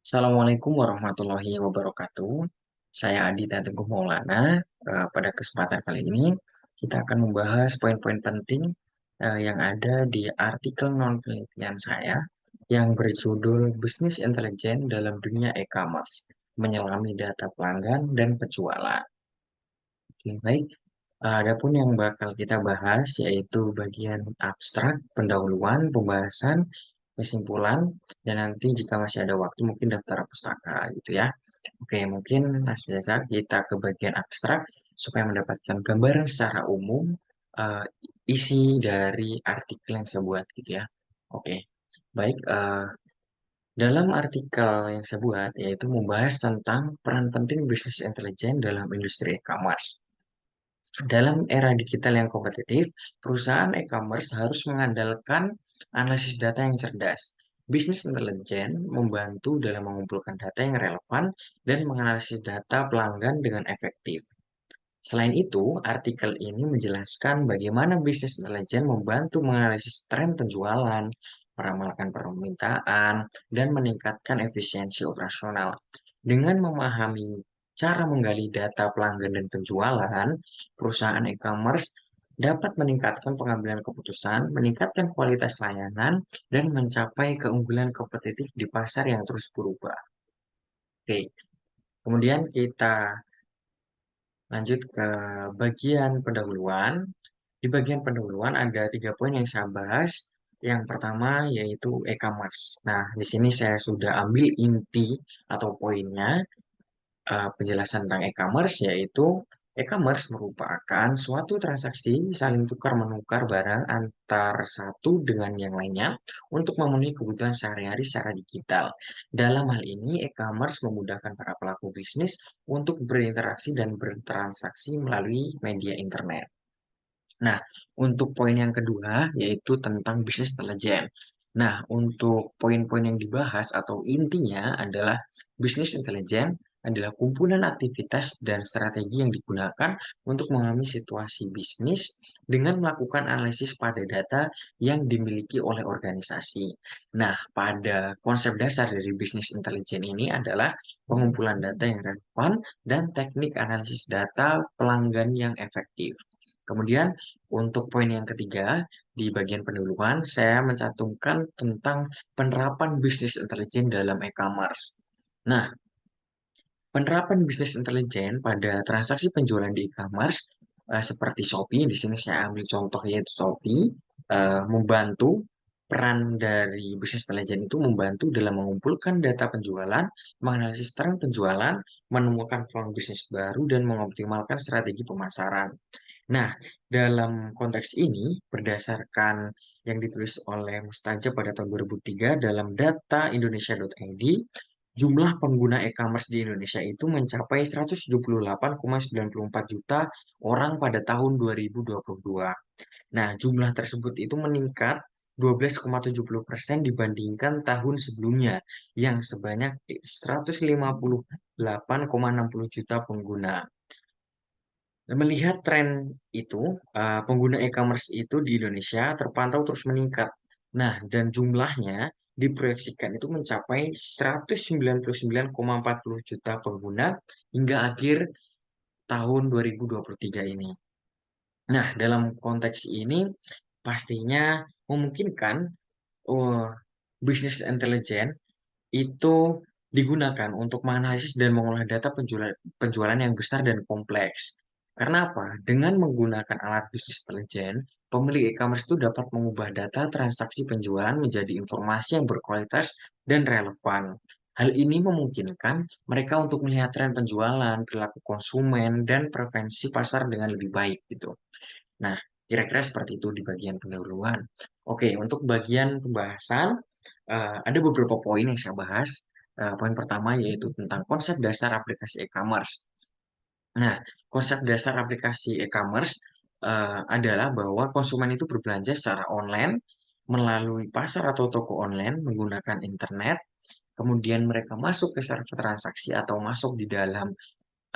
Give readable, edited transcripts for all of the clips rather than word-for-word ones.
Assalamualaikum warahmatullahi wabarakatuh. Saya Adita Teguh Maulana. Pada kesempatan kali ini, kita akan membahas poin-poin penting yang ada di artikel non-penelitian saya yang berjudul Bisnis Intelijen dalam Dunia E-commerce, Menyelami Data Pelanggan dan Penjualan. Oke, baik. Adapun yang bakal kita bahas yaitu bagian abstrak, pendahuluan, pembahasan, kesimpulan, dan nanti jika masih ada waktu mungkin daftar pustaka gitu ya. Oke, mungkin langsung saja kita ke bagian abstrak supaya mendapatkan gambaran secara umum eh, isi dari artikel yang saya buat gitu ya. Oke, baik. Dalam artikel yang saya buat yaitu membahas tentang peran penting bisnis intelijen dalam industri e-commerce. Dalam era digital yang kompetitif, perusahaan e-commerce harus mengandalkan analisis data yang cerdas. Bisnis intelijen membantu dalam mengumpulkan data yang relevan dan menganalisis data pelanggan dengan efektif. Selain itu, artikel ini menjelaskan bagaimana bisnis intelijen membantu menganalisis tren penjualan, meramalkan permintaan, dan meningkatkan efisiensi operasional. Dengan memahami cara menggali data pelanggan dan penjualan, perusahaan e-commerce dapat meningkatkan pengambilan keputusan, meningkatkan kualitas layanan, dan mencapai keunggulan kompetitif di pasar yang terus berubah. Oke, kemudian kita lanjut ke bagian pendahuluan. Di bagian pendahuluan ada 3 poin yang saya bahas. Yang pertama yaitu e-commerce. Nah, di sini saya sudah ambil inti atau poinnya penjelasan tentang e-commerce yaitu e-commerce merupakan suatu transaksi saling tukar menukar barang antar satu dengan yang lainnya untuk memenuhi kebutuhan sehari-hari secara digital. Dalam hal ini, e-commerce memudahkan para pelaku bisnis untuk berinteraksi dan bertransaksi melalui media internet. Nah, untuk poin yang kedua yaitu tentang bisnis intelijen. Nah, untuk poin-poin yang dibahas atau intinya adalah bisnis intelijen adalah kumpulan aktivitas dan strategi yang digunakan untuk memahami situasi bisnis dengan melakukan analisis pada data yang dimiliki oleh organisasi. Nah, pada konsep dasar dari bisnis intelijen ini adalah pengumpulan data yang relevan dan teknik analisis data pelanggan yang efektif. Kemudian untuk poin yang ketiga, di bagian pendahuluan, saya mencantumkan tentang penerapan bisnis intelijen dalam e-commerce. Nah, penerapan bisnis intelijen pada transaksi penjualan di e-commerce seperti Shopee, di sini saya ambil contoh yaitu Shopee, membantu peran dari bisnis intelijen itu membantu dalam mengumpulkan data penjualan, menganalisis tren penjualan, menemukan peluang bisnis baru, dan mengoptimalkan strategi pemasaran. Nah, dalam konteks ini, berdasarkan yang ditulis oleh Mustajab pada tahun 2003 dalam data Indonesia.id, jumlah pengguna e-commerce di Indonesia itu mencapai 178,94 juta orang pada tahun 2022. Nah, jumlah tersebut itu meningkat 12,70% dibandingkan tahun sebelumnya yang sebanyak 158,60 juta pengguna. Melihat tren itu, pengguna e-commerce itu di Indonesia terpantau terus meningkat. Nah, dan jumlahnya diproyeksikan itu mencapai 199,40 juta pengguna hingga akhir tahun 2023 ini. Nah, dalam konteks ini pastinya memungkinkan oh, bisnis intelijen itu digunakan untuk menganalisis dan mengolah data penjualan yang besar dan kompleks. Karena apa? Dengan menggunakan alat bisnis intelijen, pemilik e-commerce itu dapat mengubah data transaksi penjualan menjadi informasi yang berkualitas dan relevan. Hal ini memungkinkan mereka untuk melihat tren penjualan, perilaku konsumen, dan preferensi pasar dengan lebih baik gitu. Nah, kira-kira seperti itu di bagian pendahuluan. Oke, untuk bagian pembahasan, ada beberapa poin yang saya bahas. Poin pertama yaitu tentang konsep dasar aplikasi e-commerce. Nah, konsep dasar aplikasi e-commerce adalah bahwa konsumen itu berbelanja secara online melalui pasar atau toko online menggunakan internet. Kemudian mereka masuk ke server transaksi atau masuk di dalam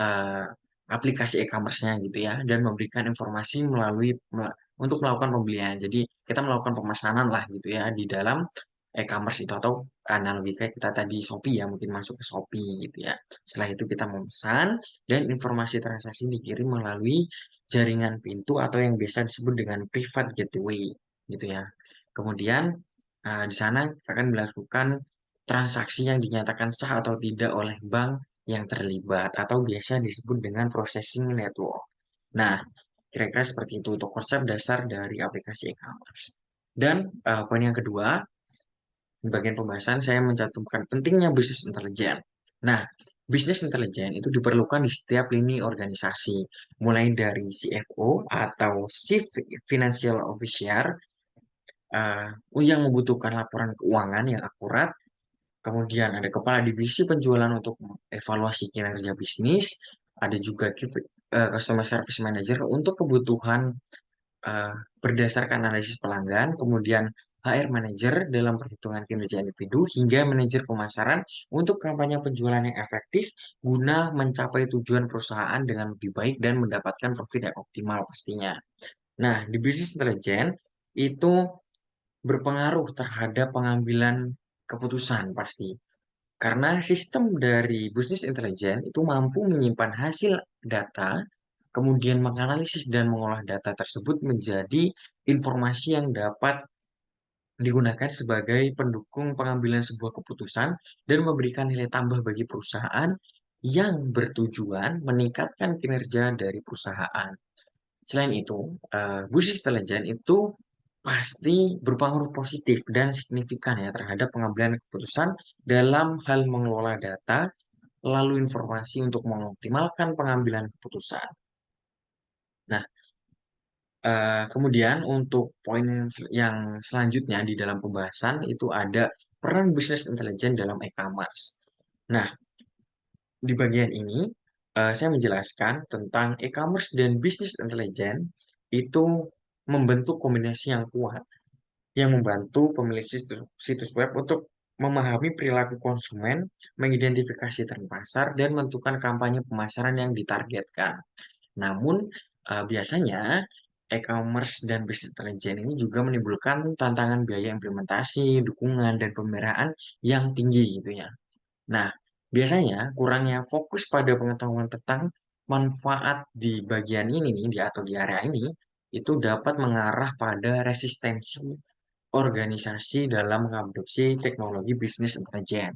eh, aplikasi e-commerce-nya gitu ya dan memberikan informasi untuk melakukan pembelian. Jadi kita melakukan pemesanan lah gitu ya di dalam e-commerce itu, atau analogi kayak kita tadi Shopee ya, mungkin masuk ke Shopee gitu ya. Setelah itu kita memesan dan informasi transaksi dikirim melalui jaringan pintu atau yang biasa disebut dengan private gateway gitu ya. Kemudian di sana akan dilakukan transaksi yang dinyatakan sah atau tidak oleh bank yang terlibat atau biasa disebut dengan processing network. Nah, kira-kira seperti itu untuk konsep dasar dari aplikasi e-commerce. Dan poin yang kedua, di bagian pembahasan saya mencantumkan pentingnya bisnis intelijen. Nah, bisnis intelijen itu diperlukan di setiap lini organisasi, mulai dari CFO atau Chief Financial Officer eh, yang membutuhkan laporan keuangan yang akurat. Kemudian ada kepala divisi penjualan untuk evaluasi kinerja bisnis, ada juga customer service manager untuk kebutuhan eh, berdasarkan analisis pelanggan, kemudian HR manager dalam perhitungan kinerja individu, hingga manajer pemasaran untuk kampanye penjualan yang efektif guna mencapai tujuan perusahaan dengan lebih baik dan mendapatkan profit yang optimal pastinya. Nah, di bisnis intelijen itu berpengaruh terhadap pengambilan keputusan pasti. Karena sistem dari bisnis intelijen itu mampu menyimpan hasil data, kemudian menganalisis dan mengolah data tersebut menjadi informasi yang dapat digunakan sebagai pendukung pengambilan sebuah keputusan dan memberikan nilai tambah bagi perusahaan yang bertujuan meningkatkan kinerja dari perusahaan. Selain itu, bisnis intelijen itu pasti berpengaruh positif dan signifikan ya terhadap pengambilan keputusan dalam hal mengelola data, lalu informasi untuk mengoptimalkan pengambilan keputusan. Nah, kemudian untuk poin yang selanjutnya di dalam pembahasan itu ada peran bisnis intelijen dalam e-commerce. Nah, di bagian ini saya menjelaskan tentang e-commerce dan bisnis intelijen itu membentuk kombinasi yang kuat yang membantu pemilik situs web untuk memahami perilaku konsumen, mengidentifikasi tren pasar, dan menentukan kampanye pemasaran yang ditargetkan. Namun, biasanya e-commerce dan bisnis intelijen ini juga menimbulkan tantangan biaya implementasi, dukungan, dan pemeliharaan yang tinggi gitu ya. Nah, biasanya kurangnya fokus pada pengetahuan tentang manfaat di bagian ini nih, atau di area ini, itu dapat mengarah pada resistensi organisasi dalam mengadopsi teknologi bisnis intelijen.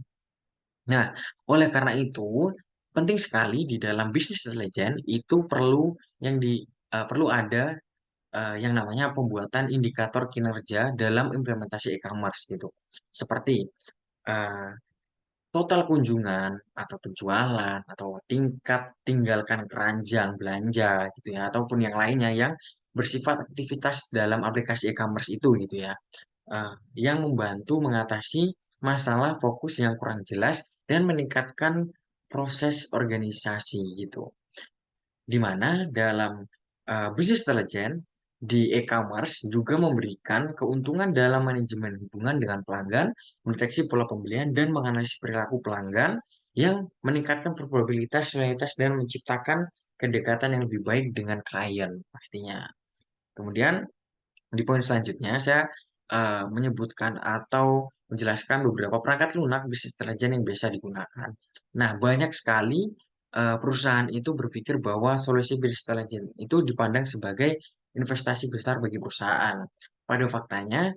Nah, oleh karena itu, penting sekali di dalam bisnis intelijen itu perlu ada yang namanya pembuatan indikator kinerja dalam implementasi e-commerce gitu. Seperti eh, total kunjungan atau penjualan atau tingkat tinggalkan keranjang belanja gitu ya, ataupun yang lainnya yang bersifat aktivitas dalam aplikasi e-commerce itu gitu ya, yang membantu mengatasi masalah fokus yang kurang jelas dan meningkatkan proses organisasi gitu. Di mana dalam bisnis intelijen di e-commerce juga memberikan keuntungan dalam manajemen hubungan dengan pelanggan, mendeteksi pola pembelian, dan menganalisis perilaku pelanggan yang meningkatkan probabilitas, loyalitas, dan menciptakan kedekatan yang lebih baik dengan klien pastinya. Kemudian di poin selanjutnya, saya menyebutkan atau menjelaskan beberapa perangkat lunak bisnis intelijen yang biasa digunakan. Nah, banyak sekali perusahaan itu berpikir bahwa solusi bisnis intelijen itu dipandang sebagai investasi besar bagi perusahaan. Pada faktanya,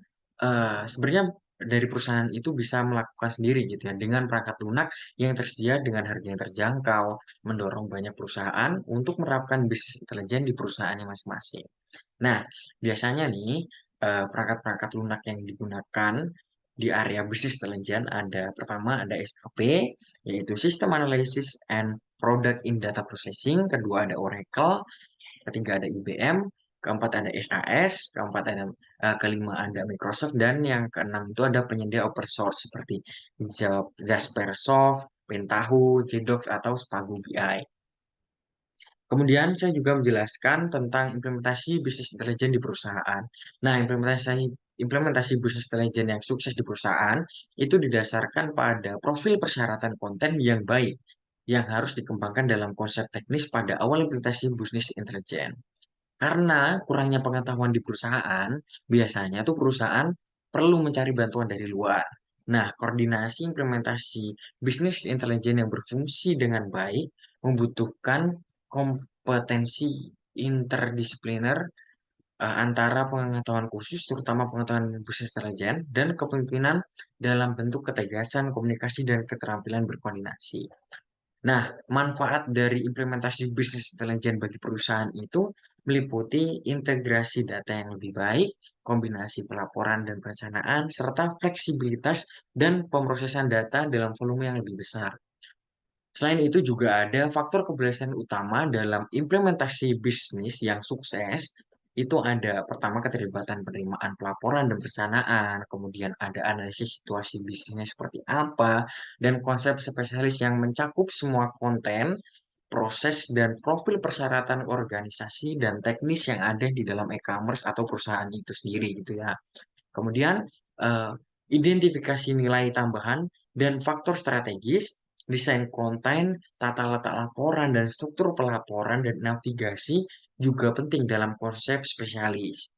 sebenarnya dari perusahaan itu bisa melakukan sendiri gitu ya, dengan perangkat lunak yang tersedia dengan harga yang terjangkau, mendorong banyak perusahaan untuk menerapkan bisnis intelijen di perusahaannya masing-masing. Nah, biasanya nih perangkat-perangkat lunak yang digunakan di area bisnis intelijen ada pertama ada SAP, yaitu System Analysis and Product in Data Processing, kedua ada Oracle, ketiga ada IBM, keempat ada SAS, kelima ada Microsoft, dan yang keenam itu ada penyedia open source seperti Jaspersoft, Pentaho, Jedox atau Spago BI. Kemudian saya juga menjelaskan tentang implementasi bisnis intelijen di perusahaan. Nah, implementasi bisnis intelijen yang sukses di perusahaan itu didasarkan pada profil persyaratan konten yang baik yang harus dikembangkan dalam konsep teknis pada awal implementasi bisnis intelijen. Karena kurangnya pengetahuan di perusahaan, biasanya tuh perusahaan perlu mencari bantuan dari luar. Nah, koordinasi implementasi bisnis intelijen yang berfungsi dengan baik membutuhkan kompetensi interdisipliner antara pengetahuan khusus, terutama pengetahuan bisnis intelijen, dan kepemimpinan dalam bentuk ketegasan, komunikasi, dan keterampilan berkoordinasi. Nah, manfaat dari implementasi bisnis intelijen bagi perusahaan itu meliputi integrasi data yang lebih baik, kombinasi pelaporan dan perencanaan, serta fleksibilitas dan pemrosesan data dalam volume yang lebih besar. Selain itu juga ada faktor keberhasilan utama dalam implementasi bisnis yang sukses. Itu ada pertama keterlibatan penerimaan pelaporan dan perencanaan, kemudian ada analisis situasi bisnisnya seperti apa, dan konsep spesialis yang mencakup semua konten, proses, dan profil persyaratan organisasi dan teknis yang ada di dalam e-commerce atau perusahaan itu sendiri gitu ya. Kemudian, eh, identifikasi nilai tambahan dan faktor strategis, desain konten, tata letak laporan, dan struktur pelaporan dan navigasi juga penting dalam konsep spesialis.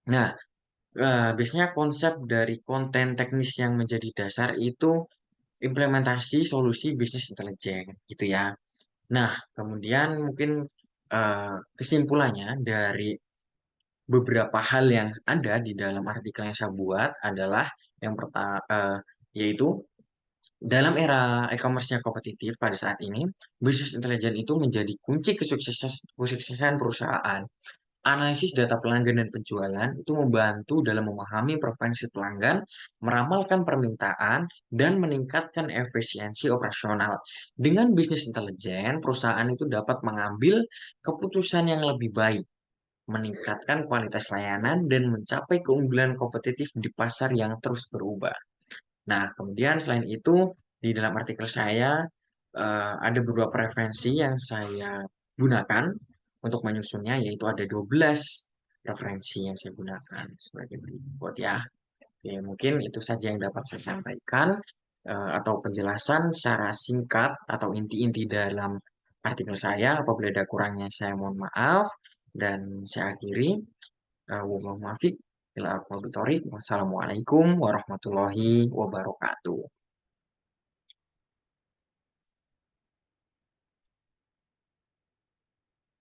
Nah, biasanya konsep dari konten teknis yang menjadi dasar itu implementasi solusi bisnis intelijen, gitu ya. Nah, kemudian mungkin kesimpulannya dari beberapa hal yang ada di dalam artikel yang saya buat adalah yang pertama, yaitu dalam era e-commerce yang kompetitif pada saat ini, bisnis intelijen itu menjadi kunci kesuksesan perusahaan. Analisis data pelanggan dan penjualan itu membantu dalam memahami preferensi pelanggan, meramalkan permintaan, dan meningkatkan efisiensi operasional. Dengan bisnis intelijen, perusahaan itu dapat mengambil keputusan yang lebih baik, meningkatkan kualitas layanan, dan mencapai keunggulan kompetitif di pasar yang terus berubah. Nah, kemudian selain itu, di dalam artikel saya ada beberapa referensi yang saya gunakan untuk menyusunnya, yaitu ada 12 referensi yang saya gunakan sebagai berikut ya. Oke, mungkin itu saja yang dapat saya sampaikan atau penjelasan secara singkat atau inti-inti dalam artikel saya. Apabila ada kurangnya, saya mohon maaf. Dan saya akhiri. Wabillahi taufiq. Wassalamualaikum warahmatullahi wabarakatuh.